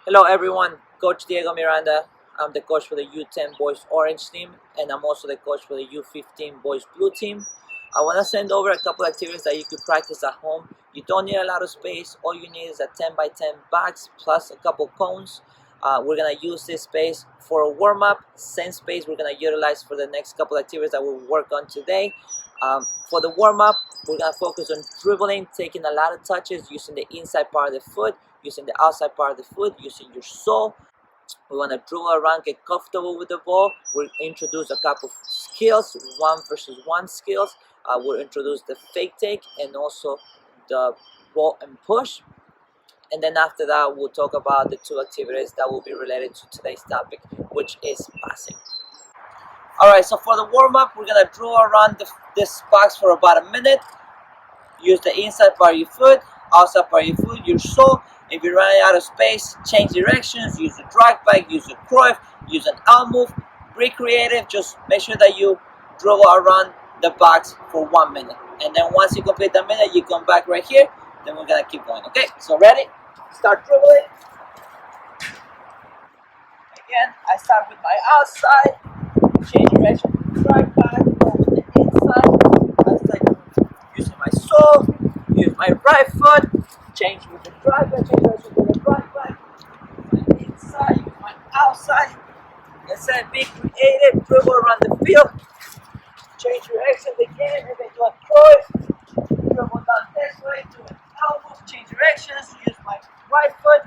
Hello everyone, Coach Diego Miranda. I'm the coach for the U10 Boys Orange team, and I'm also the coach for the U15 Boys Blue team. I want to send over a couple activities that you could practice at home. You don't need a lot of space. All you need is a 10 by 10 box plus a couple cones. We're going to use this space for a warm-up. Same space we're going to utilize for the next couple activities that we'll work on today. For the warm-up, we're going to focus on dribbling, taking a lot of touches, using the inside part of the foot, using the outside part of the foot, using your sole. We want to dribble around, get comfortable with the ball. We'll introduce a couple of skills, 1-versus-1 skills. We'll introduce the fake take and also the ball and push. And then after that, we'll talk about the two activities that will be related to today's topic, which is passing. Alright, so for the warm-up, we're going to dribble around this box for about a minute. Use the inside part of your foot, outside part of your foot, your sole. If you're running out of space, change directions, use a drag back, use a Cruyff, use an out move. Be creative, just make sure that you dribble around the box for 1 minute. And then once you complete the minute, you come back right here, then we're gonna keep going, okay? So ready? Start dribbling. Again, I start with my outside, change direction, drag back, the inside. I start using my sole, use my right foot, change with the drag back, change direction with the drag back, my inside, my outside. Instead of being creative, dribble around the field, change directions again, and then do a Cruyff, dribble down this way, do an out move, change directions, use my right foot,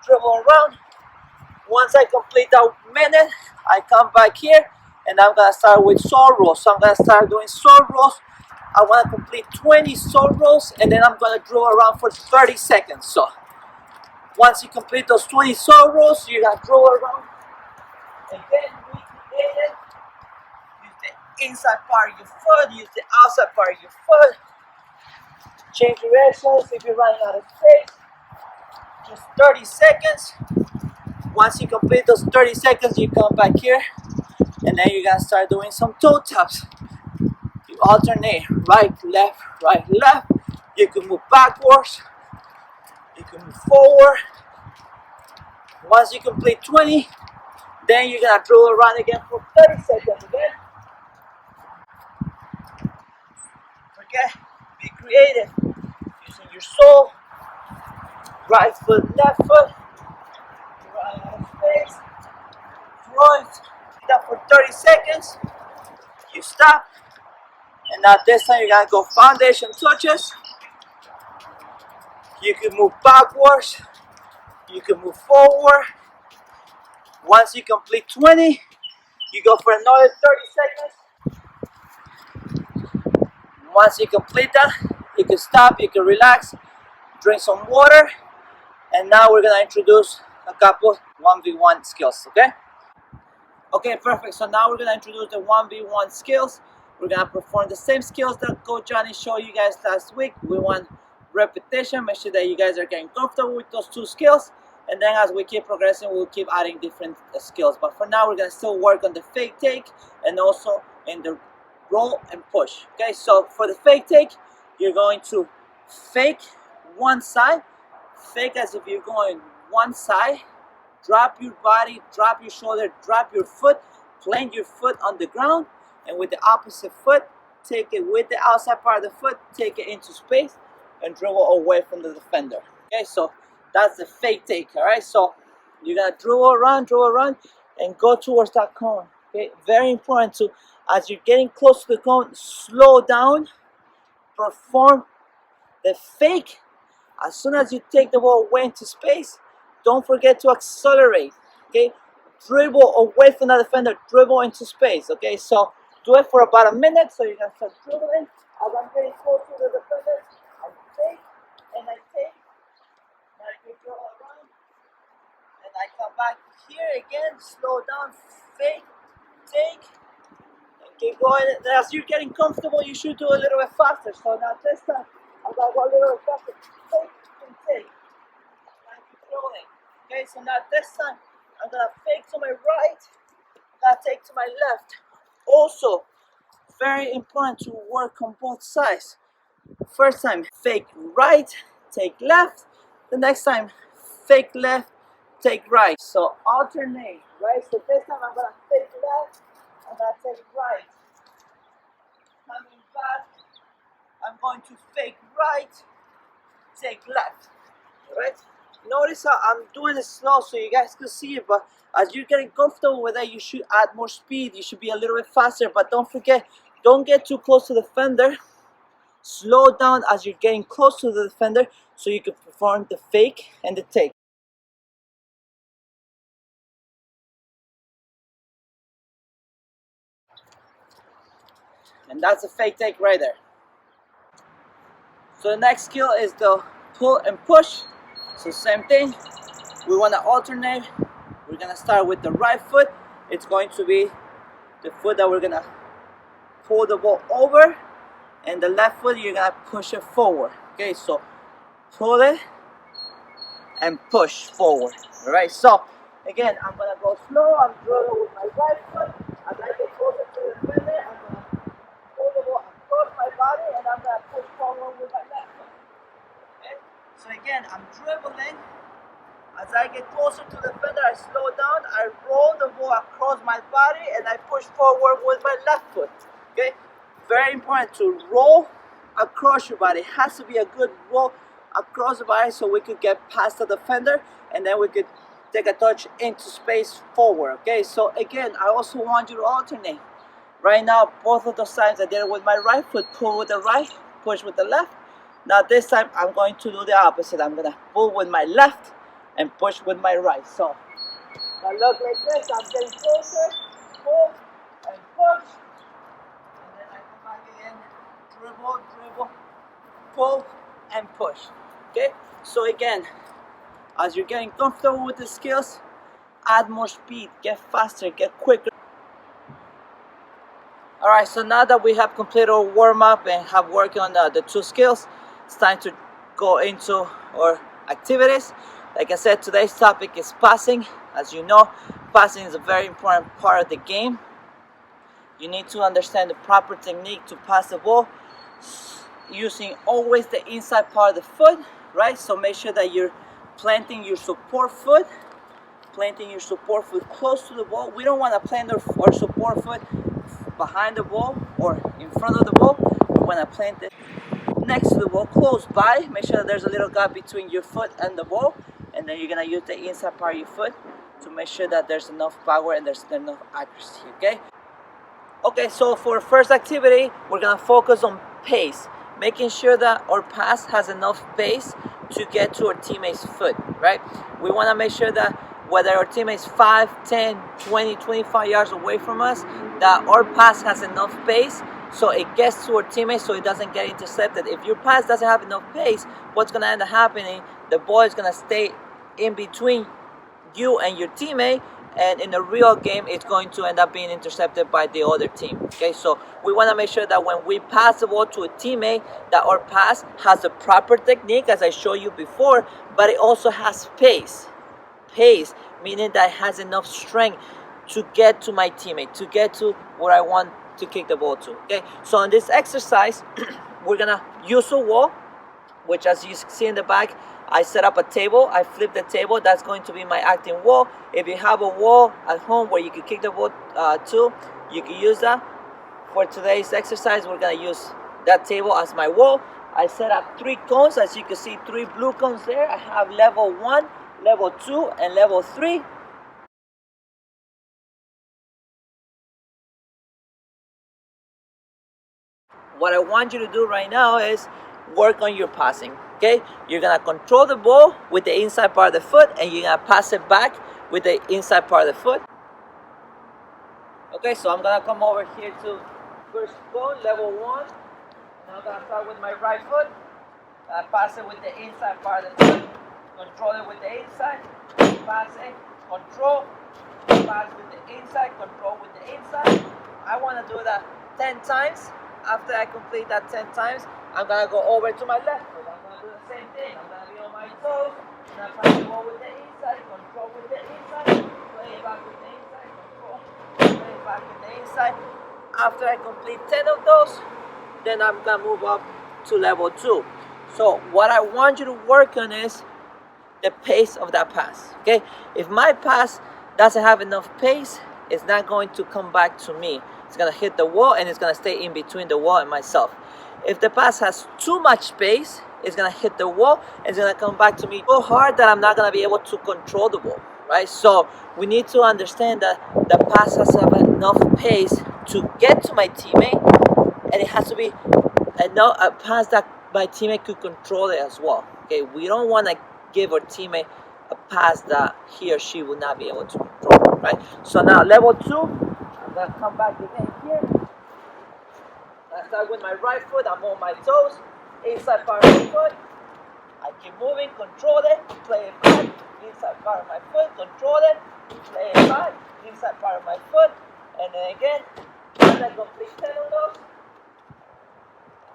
dribble around. Once I complete that minute, I come back here and I'm gonna start with sole rolls. So I'm gonna start doing sole rolls. I wanna complete 20 sole rolls and then I'm gonna dribble around for 30 seconds. So once you complete those 20 sole rolls, you're gonna dribble around. Again, be creative. Use the inside part of your foot, use the outside part of your foot. Change directions if you're running out of space. Just 30 seconds. Once you complete those 30 seconds, you come back here and then you're gonna start doing some toe taps. You alternate right, left, right, left. You can move backwards, you can move forward. Once you complete 20, then you're gonna dribble around again for 30 seconds again. Okay, be creative. Using your sole, right foot, left foot. Run out of space. Front. That for 30 seconds. You stop. And now this time you're gonna go foundation touches. You can move backwards. You can move forward. Once you complete 20, you go for another 30 seconds. Once you complete that, you can stop, you can relax, drink some water. And now we're gonna introduce a couple 1v1 skills, okay? Okay, perfect. So now we're gonna introduce the 1v1 skills. We're gonna perform the same skills that Coach Johnny showed you guys last week. We want repetition, make sure that you guys are getting comfortable with those two skills. And then as we keep progressing, we'll keep adding different skills. But for now, we're gonna still work on the fake take and also in the roll and push. Okay, so for the fake take, you're going to fake one side, fake as if you're going one side, drop your body, drop your shoulder, drop your foot, plant your foot on the ground, and with the opposite foot, take it with the outside part of the foot, take it into space, and dribble away from the defender. Okay, so that's the fake take, all right? So you're gonna dribble around, and go towards that cone, okay? Very important to, as you're getting close to the cone, slow down, perform the fake. As soon as you take the ball away into space, don't forget to accelerate, okay? Dribble away from the defender, dribble into space, okay? So do it for about a minute, so you can start dribbling. As I'm getting close to the defender, I take, and I take, and I can dribble around, and I come back here again, slow down, fake, take, and keep going. And as you're getting comfortable, you should do a little bit faster. So now this time, I'm gonna go a little bit faster, fake, and take. Okay, so now this time I'm gonna fake to my right, I'm gonna take to my left. Also, very important to work on both sides. First time, fake right, take left. The next time, fake left, take right. So alternate, right? So this time I'm gonna take left, I'm gonna take right. Coming back, I'm going to fake right, take left, right? Notice how I'm doing it slow so you guys can see it, but as you're getting comfortable with that, you should add more speed. You should be a little bit faster, but don't forget, don't get too close to the fender. Slow down as you're getting close to the fender so you can perform the fake and the take. And that's a fake take right there. So the next skill is the pull and push. So same thing, we want to alternate. We're gonna start with the right foot. It's going to be the foot that we're gonna pull the ball over, and the left foot you're gonna push it forward. Okay, so pull it and push forward. All right, so again, I'm gonna go slow. I'm dribbling with my right foot. As I get closer to the fender, I'm gonna pull the ball across my body, and I'm gonna push forward with my left foot. Okay, so again, I'm dribbling. As I get closer to the fender, I slow down, I roll the ball across my body, and I push forward with my left foot. Okay? Very important to roll across your body. It has to be a good roll across the body so we could get past the defender, and then we could take a touch into space forward. Okay? So again, I also want you to alternate. Right now, both of those times I did it with my right foot, pull with the right, push with the left. Now this time I'm going to do the opposite. I'm gonna pull with my left and push with my right. So I look like this, I'm getting closer, pull and push, and then I come back again, dribble, dribble, pull and push. Okay, so again, as you're getting comfortable with the skills, add more speed, get faster, get quicker. Alright, so now that we have completed our warm-up and have worked on the two skills, it's time to go into our activities. Like I said, today's topic is passing. As you know, passing is a very important part of the game. You need to understand the proper technique to pass the ball, using always the inside part of the foot, right? So make sure that you're planting your support foot close to the ball. We don't want to plant our support foot behind the ball or in front of the ball. We want to plant it next to the ball, close by. Make sure that there's a little gap between your foot and the ball, and then you're gonna use the inside part of your foot to make sure that there's enough power and there's enough accuracy. Okay, so for first activity, we're gonna focus on pace, making sure that our pass has enough pace to get to our teammate's foot, right? We want to make sure that whether our teammate's 5, 10, 20, 25 yards away from us, that our pass has enough pace so it gets to our teammate so it doesn't get intercepted. If your pass doesn't have enough pace, what's going to end up happening, the ball is going to stay in between you and your teammate, and in the real game it's going to end up being intercepted by the other team. Okay, so we want to make sure that when we pass the ball to a teammate, that our pass has the proper technique as I showed you before, but it also has pace, meaning that it has enough strength to get to my teammate, to get to where I want to kick the ball to. Okay, so in this exercise we're gonna use a wall, which as you see in the back, I set up a table, I flip the table, that's going to be my acting wall. If you have a wall at home where you can kick the ball to, you can use that. For today's exercise, we're gonna use that table as my wall. I set up 3 cones, as you can see, 3 blue cones there. I have level 1, level 2, and level 3. What I want you to do right now is work on your passing. Okay, you're gonna control the ball with the inside part of the foot, and you're gonna pass it back with the inside part of the foot. Okay, so I'm gonna come over here to first cone, level 1, and I'm gonna start with my right foot. I pass it with the inside part of the foot, control it with the inside, pass it, control, pass with the inside, control with the inside. I wanna do that 10 times. After I complete that 10 times, I'm gonna go over to my left foot. I'm gonna do the same thing. I'm gonna be on my toes, and I'm trying to go with the inside, control with the inside, play it back with the inside, control, play it back with the inside. After I complete 10 of those, then I'm gonna move up to level 2. So what I want you to work on is the pace of that pass. Okay, if my pass doesn't have enough pace, it's not going to come back to me. It's gonna hit the wall and it's gonna stay in between the wall and myself. If the pass has too much pace, it's gonna hit the wall and it's gonna come back to me so hard that I'm not gonna be able to control the ball, right? So we need to understand that the pass has to have enough pace to get to my teammate, and it has to be a pass that my teammate could control it as well. Okay, we don't want to give our teammate a pass that he or she will not be able to control, right? So now level 2, I'm gonna come back again here. I start with my right foot, I'm on my toes, inside part of my foot. I keep moving, control it, play it back, inside part of my foot, control it, play it back, inside part of my foot, and then again, and then complete 10 of those.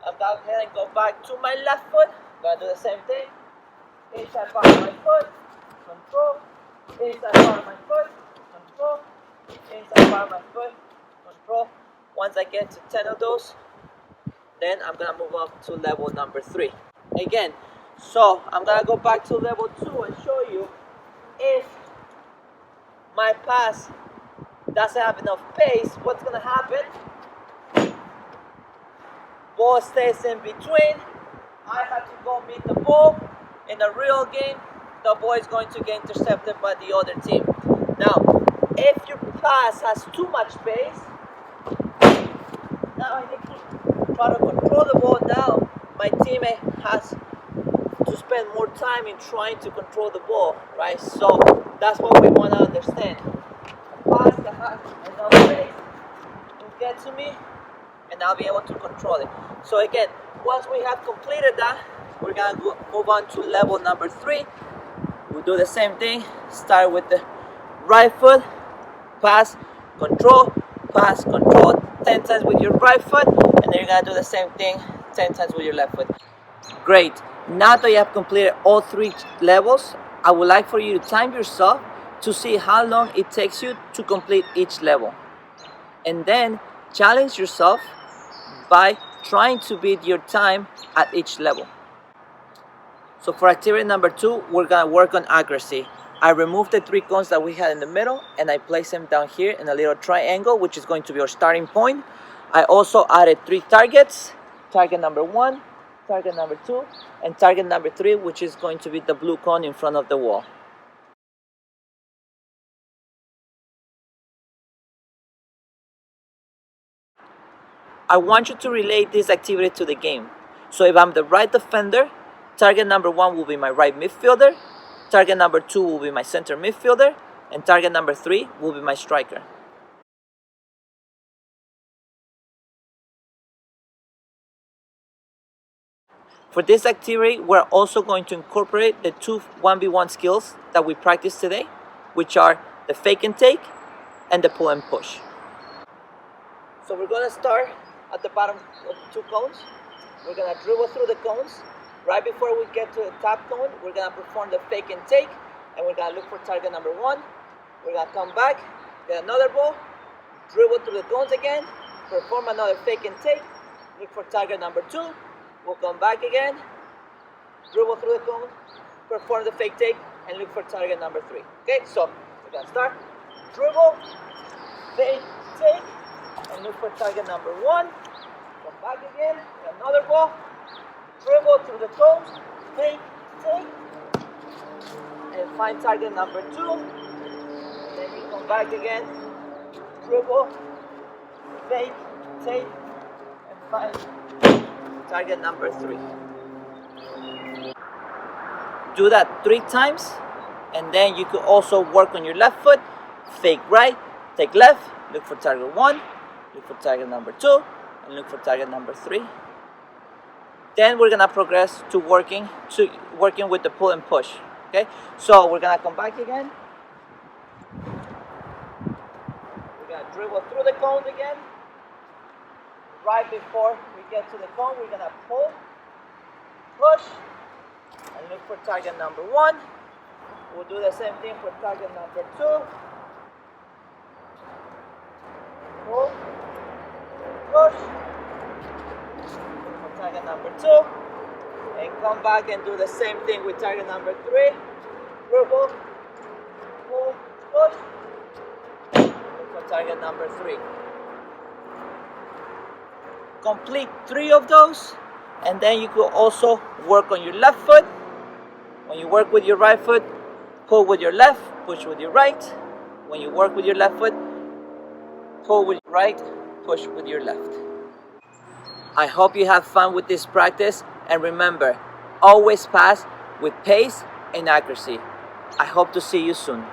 I'm going ahead and go back to my left foot, gonna do the same thing, inside part of my foot, control, inside part of my foot, control, inside part of my foot, control. Once I get to 10 of those, then I'm gonna move up to level number 3. Again, so I'm gonna go back to level 2 and show you if my pass doesn't have enough pace, what's gonna happen? Ball stays in between. I have to go meet the ball. In a real game, the ball is going to get intercepted by the other team. Now, if your pass has too much pace, now I need to try to control the ball. Now my teammate has to spend more time in trying to control the ball, right? So that's what we want to understand. A pass that has enough pace will get to me, and I'll be able to control it. So again, once we have completed that, we're gonna move on to level number 3. We'll do the same thing. Start with the right foot, pass, control, 10 times with your right foot, and then you're gonna do the same thing 10 times with your left foot. Great. Now that you have completed all 3 levels, I would like for you to time yourself to see how long it takes you to complete each level. And then challenge yourself by trying to beat your time at each level. So for activity number 2, we're gonna work on accuracy. I removed the 3 cones that we had in the middle and I placed them down here in a little triangle, which is going to be our starting point. I also added 3 targets, target number 1, target number 2, and target number 3, which is going to be the blue cone in front of the wall. I want you to relate this activity to the game. So if I'm the right defender, target number 1 will be my right midfielder, target number 2 will be my center midfielder, and target number 3 will be my striker. For this activity, we're also going to incorporate the 2 1v1 skills that we practiced today, which are the fake and take and the pull and push. So we're going to start at the bottom of 2 cones. We're going to dribble through the cones. Right before we get to the top cone, we're going to perform the fake and take, and we're going to look for target number 1. We're going to come back, get another ball, dribble through the cones again, perform another fake and take, look for target number 2. We'll come back again, dribble through the cone, perform the fake take, and look for target number 3. Okay, so we're going to start. Dribble, fake, take, and look for target number 1. Come back again, get another ball, dribble through the cones, fake, take, and find target number 2. And then you come back again, dribble, fake, take, and find target number 3. Do that 3 times, and then you could also work on your left foot, fake right, take left, look for target 1, look for target number 2, and look for target number 3. Then we're gonna progress to working with the pull and push. Okay, so we're gonna come back again. We're gonna dribble through the cones again. Right before we get to the cone, we're gonna pull, push, and look for target number 1. We'll do the same thing for target number 2. Pull, push, look for target number 2, and come back and do the same thing with target number 3. dribble, pull, push. Look for target number 3. Complete 3 of those, and then you could also work on your left foot. When you work with your right foot, pull with your left, push with your right. When you work with your left foot, pull with your right, push with your left. I hope you have fun with this practice, and remember, always pass with pace and accuracy. I hope to see you soon.